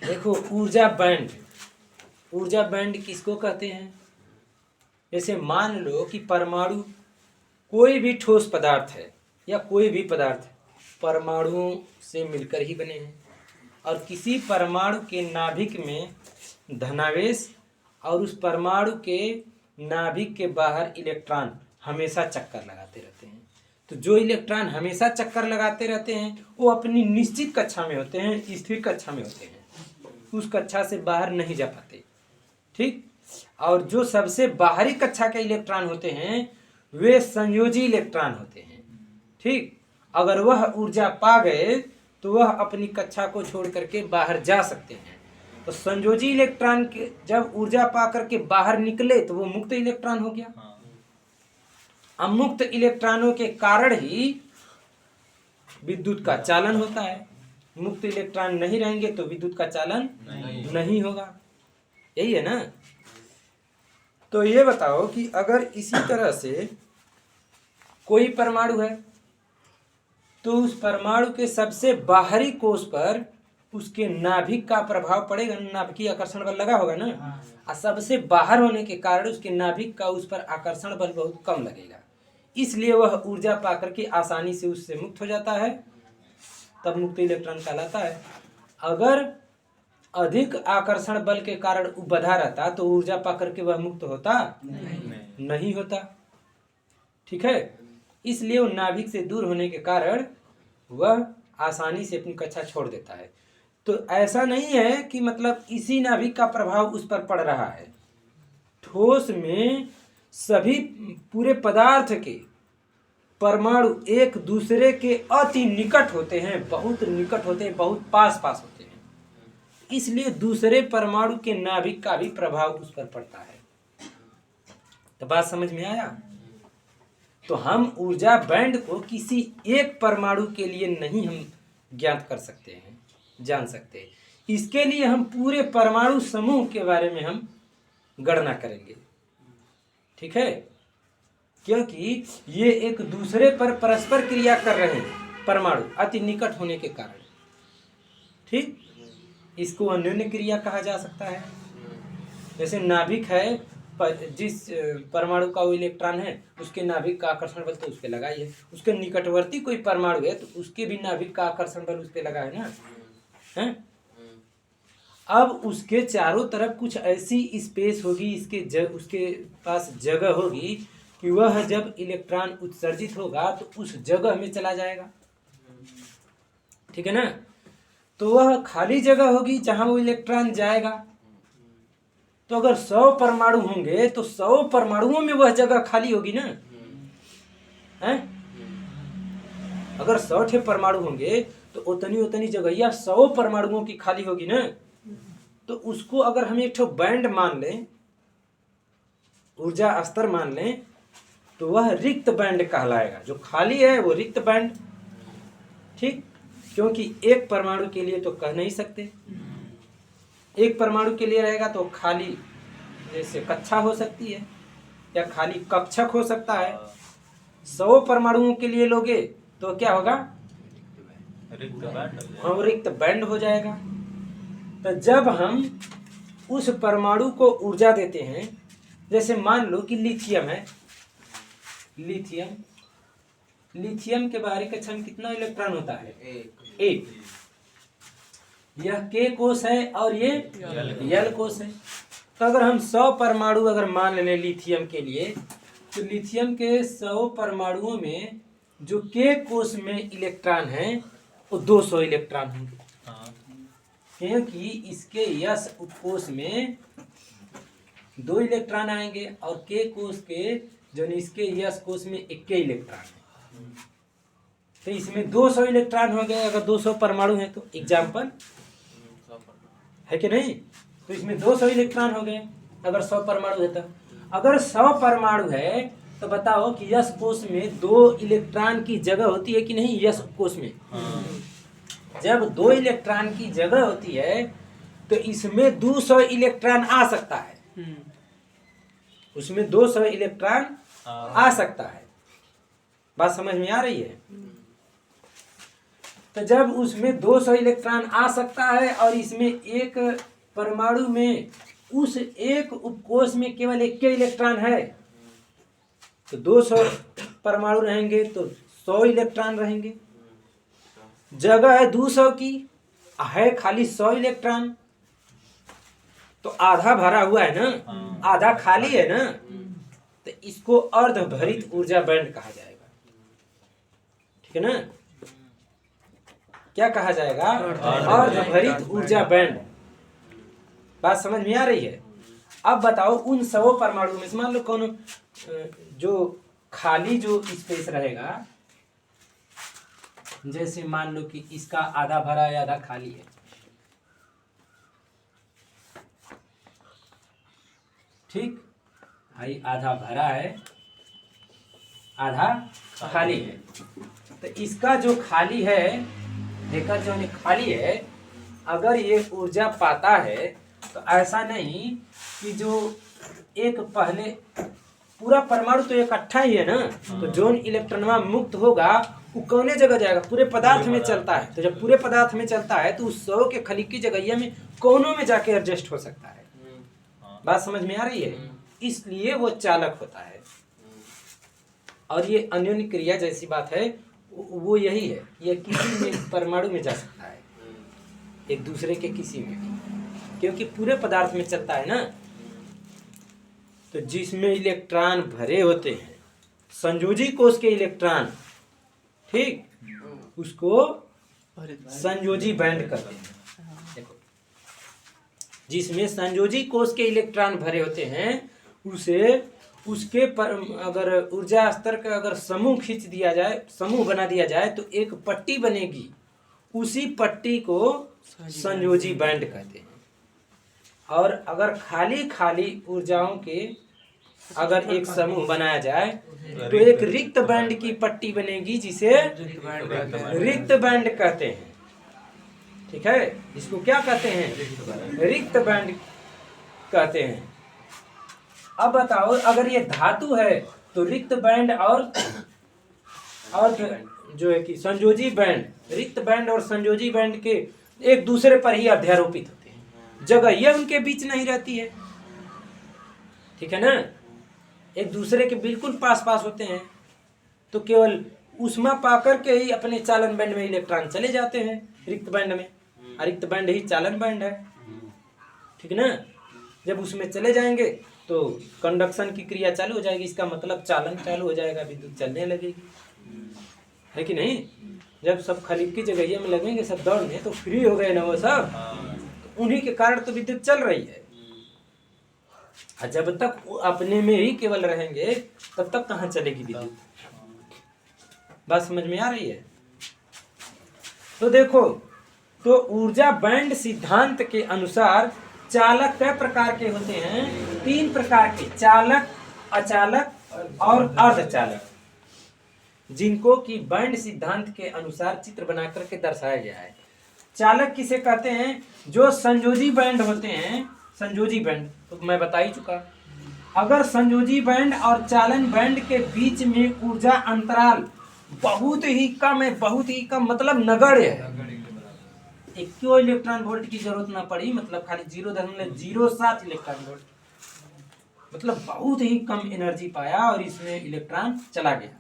देखो ऊर्जा बैंड, ऊर्जा बैंड किसको कहते हैं? जैसे मान लो कि परमाणु कोई भी ठोस पदार्थ है या कोई भी पदार्थ परमाणुओं से मिलकर ही बने हैं, और किसी परमाणु के नाभिक में धनावेश और उस परमाणु के नाभिक के बाहर इलेक्ट्रॉन हमेशा चक्कर लगाते रहते हैं। तो जो इलेक्ट्रॉन हमेशा चक्कर लगाते रहते हैं वो अपनी निश्चित कक्षा में होते हैं, स्थिर कक्षा में होते हैं, उस कक्षा से बाहर नहीं जा पाते। ठीक। और जो सबसे बाहरी कक्षा के इलेक्ट्रॉन होते हैं वे संयोजी इलेक्ट्रॉन होते हैं। ठीक। अगर वह ऊर्जा पा गए तो वह अपनी कक्षा को छोड़ करके बाहर जा सकते हैं। तो संयोजी इलेक्ट्रॉन के जब ऊर्जा पा करके बाहर निकले तो वो मुक्त इलेक्ट्रॉन हो गया। अब मुक्त इलेक्ट्रॉनों के कारण ही विद्युत का चालन होता है। मुक्त इलेक्ट्रॉन नहीं रहेंगे तो विद्युत का चालन नहीं होगा। यही है ना। तो ये बताओ कि अगर इसी तरह से कोई परमाणु है तो उस परमाणु के सबसे बाहरी कोष पर उसके नाभिक का प्रभाव पड़ेगा, नाभिकीय आकर्षण बल लगा होगा ना। और सबसे बाहर होने के कारण उसके नाभिक का उस पर आकर्षण बल बहुत कम लगेगा, इसलिए वह ऊर्जा पाकर के आसानी से उससे मुक्त हो जाता है, तब मुक्त इलेक्ट्रॉन कहलाता है। अगर अधिक आकर्षण बल के कारण वो बंधा रहता तो ऊर्जा पाकर के वह मुक्त होता नहीं होता। ठीक है। इसलिए वो नाभिक से दूर होने के कारण वह आसानी से अपनी कक्षा छोड़ देता है। तो ऐसा नहीं है कि मतलब इसी नाभिक का प्रभाव उस पर पड़ रहा है। ठोस में सभी पूरे पदार्थ के परमाणु एक दूसरे के अति निकट होते हैं, बहुत निकट होते हैं, बहुत पास पास होते हैं, इसलिए दूसरे परमाणु के नाभिक का भी प्रभाव उस पर पड़ता है। तो बात समझ में आया। तो हम ऊर्जा बैंड को किसी एक परमाणु के लिए नहीं हम ज्ञात कर सकते हैं, जान सकते हैं। इसके लिए हम पूरे परमाणु समूह के बारे में हम गणना करेंगे। ठीक है। क्योंकि ये एक दूसरे पर परस्पर क्रिया कर रहे हैं परमाणु अति निकट होने के कारण। ठीक। इसको अन्योन्य क्रिया कहा जा सकता है। जैसे नाभिक है, जिस परमाणु का वो इलेक्ट्रॉन है उसके नाभिक का आकर्षण बल तो उस पर लगा ही है, उसके निकटवर्ती कोई परमाणु है तो उसके भी नाभिक का आकर्षण बल उस पर लगा है ना। है। अब उसके चारों तरफ कुछ ऐसी स्पेस होगी, उसके पास जगह होगी कि वह जब इलेक्ट्रॉन उत्सर्जित होगा तो उस जगह में चला जाएगा। ठीक है ना। तो वह खाली जगह होगी जहां वो इलेक्ट्रॉन जाएगा। तो अगर 100 परमाणु होंगे तो 100 परमाणुओं में वह जगह खाली होगी ना। हैं? अगर 100 परमाणु होंगे तो उतनी जगह या 100 परमाणुओं की खाली होगी ना। तो उसको अगर हम एक बैंड मान लें, ऊर्जा स्तर मान लें, तो वह रिक्त बैंड कहलाएगा। जो खाली है वो रिक्त बैंड। ठीक। क्योंकि एक परमाणु के लिए तो कह नहीं सकते, एक परमाणु के लिए रहेगा तो खाली जैसे कक्षा हो सकती है या खाली कक्षक हो सकता है। 100 परमाणुओं के लिए लोगे तो क्या होगा? रिक्त बैंड हो जाएगा। तो जब हम उस परमाणु को ऊर्जा देते हैं, जैसे मान लो कि लिथियम है, लिथियम के बाहरी कक्षा में कितना इलेक्ट्रॉन होता है? एक। यह के कोष है और ये यल कोष है। तो अगर हम 100 परमाणु अगर मान लें लिथियम के लिए, तो लिथियम के 100 परमाणुओं में जो के कोष में इलेक्ट्रॉन है वो 200 इलेक्ट्रॉन होंगे। क्योंकि इसके यस कोष में 2 इलेक्ट्रॉन आएंगे और के कोष के जो इसके यस कोष में 1 इलेक्ट्रॉन है। तो इसमें 200 इलेक्ट्रॉन हो गए अगर 200 परमाणु है तो। एग्जाम्पल है कि नहीं। तो इसमें 200 इलेक्ट्रॉन हो गए अगर 100 परमाणु है। तो अगर 100 परमाणु है तो बताओ कि यस कोष में 2 इलेक्ट्रॉन की जगह होती है कि नहीं? यस कोष में जब 2 इलेक्ट्रॉन की जगह होती है तो इसमें 200 इलेक्ट्रॉन आ सकता है, उसमें 200 इलेक्ट्रॉन आ सकता है। बात समझ में आ रही है। तो जब उसमें 200 इलेक्ट्रॉन आ सकता है और इसमें एक परमाणु में उस एक उपकोष में केवल एक के इलेक्ट्रॉन है, तो 200 परमाणु रहेंगे तो 100 इलेक्ट्रॉन रहेंगे। जगह है 200 की, है खाली 100 इलेक्ट्रॉन, तो आधा भरा हुआ है ना, आधा खाली है ना, तो इसको अर्धभरित ऊर्जा बैंड कहा जाएगा। ठीक है ना? क्या कहा जाएगा? अर्धभरित ऊर्जा बैंड। बात समझ में आ रही है? अब बताओ उन 100 परमाणु में से मान लो कौन जो खाली जो स्पेस रहेगा, जैसे मान लो कि इसका आधा भरा है आधा खाली है, ठीक, भाई आधा भरा है आधा खाली है, तो इसका जो खाली है, देखा जो खाली है, अगर ये ऊर्जा पाता है तो ऐसा नहीं कि जो एक पहले पूरा परमाणु तो इकट्ठा ही है ना, तो जो इलेक्ट्रॉन मुक्त होगा वो कौने जगह जाएगा? पूरे पदार्थ में चलता है, तो जब पूरे पदार्थ में चलता है तो उस 100 के खाली की जगह में कोनों में जाके एडजस्ट हो सकता है। बात समझ में आ रही है? इसलिए वो चालक होता है। और ये अन्योन्य क्रिया जैसी बात है, वो यही है, ये किसी में परमाणु में जा सकता है, एक दूसरे के किसी में भी, क्योंकि पूरे पदार्थ में चलता है ना। तो जिसमें इलेक्ट्रॉन भरे होते हैं, संयोजी कोष के इलेक्ट्रॉन, ठीक, उसको संयोजी बैंड कहते हैं। देखो, जिसमें संयोजी कोष के इलेक्ट्रॉन भरे होते हैं, उसे उसके पर अगर ऊर्जा स्तर का अगर समूह खींच दिया जाए, समूह बना दिया जाए, तो एक पट्टी बनेगी, उसी पट्टी को संयोजी बैंड कहते हैं। और अगर खाली खाली ऊर्जाओं के अगर एक समूह बनाया जाए तो एक रिक्त बैंड की पट्टी बनेगी, जिसे रिक्त बैंड कहते हैं। ठीक है, इसको क्या कहते हैं? रिक्त बैंड कहते हैं। अब बताओ, अगर ये धातु है तो रिक्त बैंड और जो है कि संयोजी बैंड, रिक्त बैंड और संयोजी बैंड के एक दूसरे पर ही अध्यारोपित होते हैं, जगह ये उनके बीच नहीं रहती है। ठीक है ना? एक दूसरे के बिल्कुल पास पास होते हैं, तो केवल ऊष्मा पाकर के ही अपने चालन बैंड में इलेक्ट्रॉन चले जाते हैं रिक्त बैंड में, और रिक्त बैंड ही चालन बैंड है। ठीक है ना? जब उसमें चले जाएंगे तो कंडक्शन की क्रिया चालू हो जाएगी, इसका मतलब चालन चालू हो जाएगा, विद्युत चलने लगेगी, है कि नहीं? जब सब खलीफ की जगह में लगेंगे सब दौड़ने, तो फ्री हो गए ना वो सब, तो उन्हीं के कारण तो विद्युत चल रही है। और जब तक अपने में ही केवल रहेंगे तब तक कहाँ चलेगी विद्युत? बात समझ में आ रही है? तो देखो, तो ऊर्जा बैंड सिद्धांत के अनुसार चालक कई प्रकार के होते हैं? 3 प्रकार के, चालक, अचालक और अर्धचालक, जिनको कि बैंड सिद्धांत के अनुसार चित्र बना करके दर्शाया गया है। चालक किसे कहते हैं? जो संयोजी बैंड होते हैं, संयोजी बैंड तो मैं बता ही चुका। अगर संयोजी बैंड और चालन बैंड के बीच में ऊर्जा अंतराल बहुत ही कम है, बहुत ही कम मतलब नगण्य है, एक क्यों इलेक्ट्रॉन वोल्ट की जरूरत ना पड़ी, मतलब खाली 0.07 इलेक्ट्रॉन वोल्ट, मतलब बहुत ही कम एनर्जी पाया और इसमें इलेक्ट्रॉन चला गया,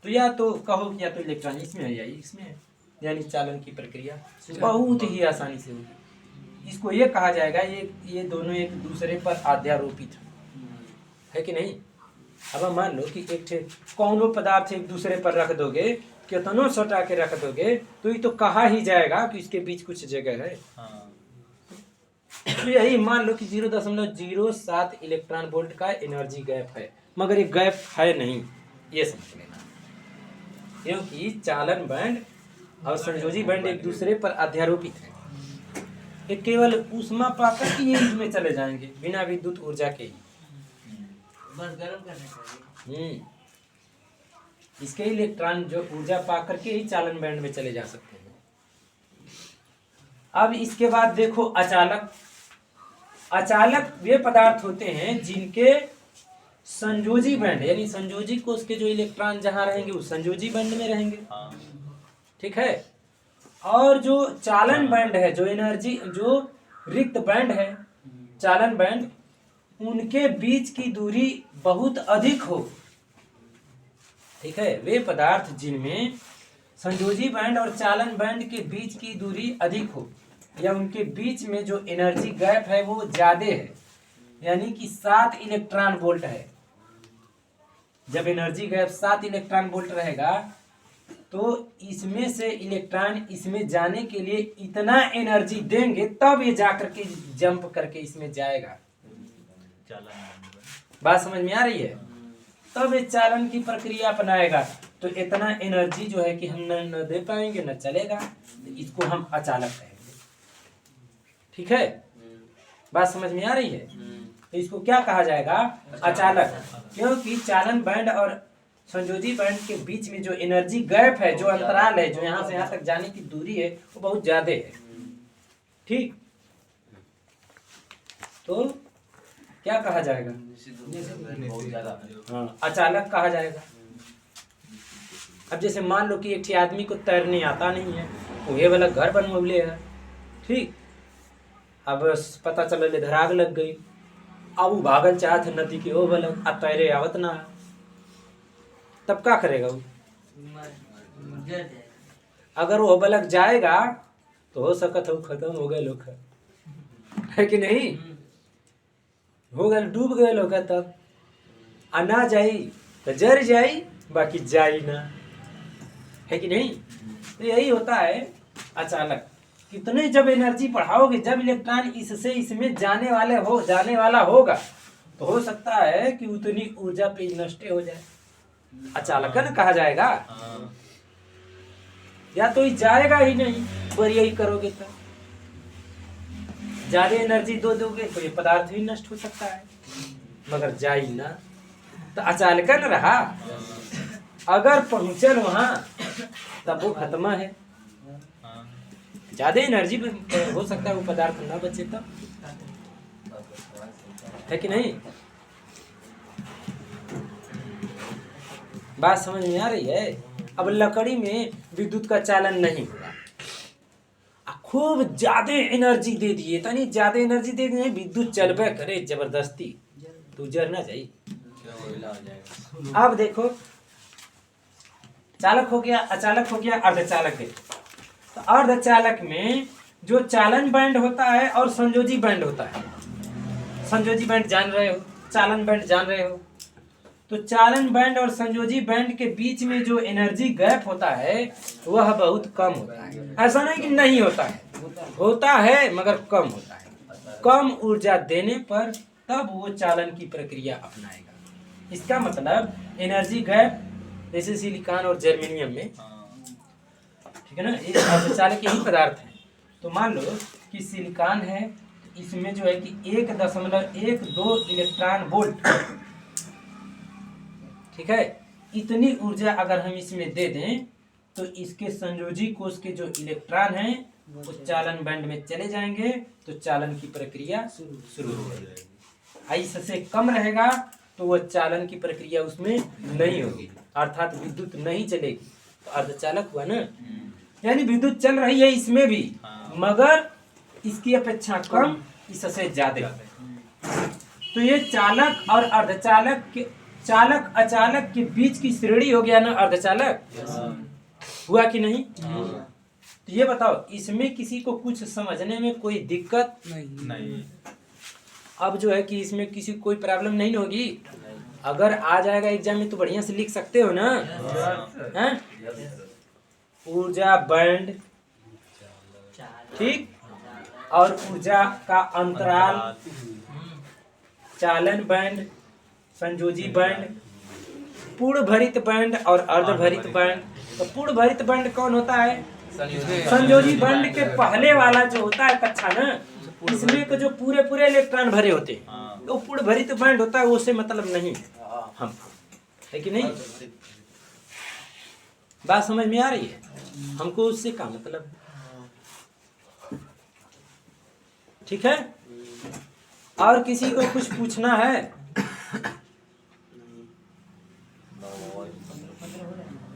तो या तो कहो या तो इलेक्ट्रॉन इसमें है या इसमें है, यानी चालन की प्रक्रिया बहुत ही आसानी से होगी। इसको ये कहा जाएगा, ये दोनों एक दूसरे पर अध्यारोपित है कि नहीं? अब मान लो कि एक कौनो पदार्थ एक दूसरे पर रख दोगे, कितनों सटा के रख दोगे, तो ये तो कहा ही जाएगा कि इसके बीच कुछ जगह है। तो यही मान लो कि 0.07 इलेक्ट्रॉन वोल्ट का एनर्जी गैप है, मगर ये गैप है नहीं, ये समझ लेना, क्योंकि चालन बैंड और संयोजी बैंड एक दूसरे पर अध्यारोपित है। ये केवल ऊष्मा पाकर के ये इसमें चले जाएंगे बिना विद्युत ऊर्जा के ही, बस गर्म करने चाहिए। इसके इलेक्ट्रॉन जो ऊर्जा पाकर के ही चालन बैंड में चले जा सकते हैं। अब इसके बाद देखो अचालक। अचालक वे पदार्थ होते हैं जिनके संयोजी बैंड, यानी संयोजी कोष के जो इलेक्ट्रॉन जहां रहेंगे वो संयोजी बैंड में रहेंगे। ठीक है, और जो चालन बैंड है, जो एनर्जी, जो रिक्त बैंड है, चालन बैंड, उनके बीच की दूरी बहुत अधिक हो। ठीक है, वे पदार्थ जिनमें संयोजी बैंड और चालन बैंड के बीच की दूरी अधिक हो, या उनके बीच में जो एनर्जी गैप है वो ज्यादा है, यानी कि 7 इलेक्ट्रॉन वोल्ट है। जब एनर्जी गैप 7 इलेक्ट्रॉन वोल्ट रहेगा तो इसमें से इलेक्ट्रॉन इसमें जाने के लिए इतना एनर्जी देंगे तब ये जाकर के जंप करके इसमें जाएगा। बात समझ में आ रही है? तब ये चालन की प्रक्रिया अपनाएगा। तो इतना एनर्जी जो है कि हम न दे पाएंगे, न चलेगा, तो इसको हम अचालक कहेंगे। ठीक है, बात समझ में आ रही है? तो इसको क्या कहा जाएगा? अचालक। क्योंकि चालन बैंड और संयोजी बैंड के बीच में जो एनर्जी गैप है, जो अंतराल है, जो यहाँ से यहाँ तक जाने की दूरी है, वो बहुत ज्यादा है। ठीक, तो क्या कहा जाएगा? हाँ, अचालक कहा जाएगा। अब जैसे मान लो कि एक आदमी को तैरने आता नहीं है, वो वाला घर बनवले है, ठीक, अब पता चला इधर आग लग गई, अब वो भागल चाहत है नदी के ओ वाला, अब तैरे आवत ना, तब क्या करेगा वो? अगर वो बलक जाएगा तो हो सकता है वो खत्म हो गए लोग, है कि नहीं? हो गए, डूब गए लोग, तब ना जाई तो जर जाई, बाकी जाई ना, है कि नहीं? तो यही होता है अचानक। कितने जब एनर्जी बढ़ाओगे, जब इलेक्ट्रॉन इससे इसमें जाने वाला होगा, तो हो सकता है कि उतनी ऊर्जा पे नष्ट हो जाए। अचालकन कहा जाएगा। या तो ये जाएगा ही नहीं, पर यही करोगे तो ज्यादा एनर्जी दोगे तो ये पदार्थ भी नष्ट हो सकता है, मगर जाई ना, तो अचालकन रहा। अगर पहुंचल वहां तब वो खत्म है। ज्यादा एनर्जी हो सकता है वो पदार्थ ना बचे तब, है कि नहीं? बात समझ में आ रही है? अब लकड़ी में विद्युत का चालन नहीं हुआ, खूब ज्यादा एनर्जी दे दिए, तनी ज्यादा एनर्जी दे दिए, विद्युत चलबे करे जबरदस्ती, तो जर ना जाई। अब देखो, चालक हो गया, अचालक हो गया, अर्धचालक है। तो अर्धचालक में जो चालन बैंड होता है और संयोजी बैंड होता है। संयोजी बैंड जान रहे हो, चालन बैंड जान रहे हो। तो चालन बैंड और संयोजी बैंड के बीच में जो एनर्जी गैप होता है वह बहुत कम होता है। ऐसा नहीं कि नहीं होता है, होता है मगर कम होता है। कम ऊर्जा देने पर तब वो चालन की प्रक्रिया अपनाएगा। इसका मतलब एनर्जी गैप जैसे सिलिकॉन और जर्मेनियम में, ठीक है ना, ये अर्धचालक यही पदार्थ है। तो मान लो कि सिलिकॉन है, इसमें जो है कि 1.12 इलेक्ट्रॉन वोल्ट, ठीक है, इतनी ऊर्जा अगर हम इसमें दे दें तो इसके संयोजी कोष के जो इलेक्ट्रॉन हैं वो चालन बैंड में चले जाएंगे, तो चालन की प्रक्रिया शुरू हो जाएगी। इससे कम रहेगा तो वह चालन की प्रक्रिया उसमें नहीं होगी, अर्थात विद्युत नहीं चलेगी। तो अर्धचालक हुआ ना, यानी विद्युत चल रही है इसमें भी, मगर इसकी अपेक्षा कम, इससे ज्यादा। तो ये चालक और अर्धचालक के, चालक अचालक के बीच की श्रेणी हो गया ना अर्धचालक। हुआ कि नहीं? तो ये बताओ, इसमें किसी को कुछ समझने में कोई दिक्कत नहीं। अब जो है कि इसमें किसी कोई प्रॉब्लम नहीं होगी। अगर आ जाएगा एग्जाम में तो बढ़िया से लिख सकते हो ना, हैं? ऊर्जा बैंड, ठीक, और ऊर्जा का अंतराल, चालन बैंड, संयोजी बैंड, पूर्ण भरित बैंड और अर्धभरित बैंड। तो पूर्ण भरित बैंड कौन होता है? संयोजी बैंड के पहले वाला जो होता है कक्षा ना, इसमें को जो पूरे पूरे इलेक्ट्रॉन भरे होते हैं, तो पूर्ण भरित बैंड होता है, उससे मतलब नहीं हम, है कि नहीं? बात समझ में आ रही है? हमको उससे क्या मतलब, ठीक है? और किसी को कुछ पूछना है?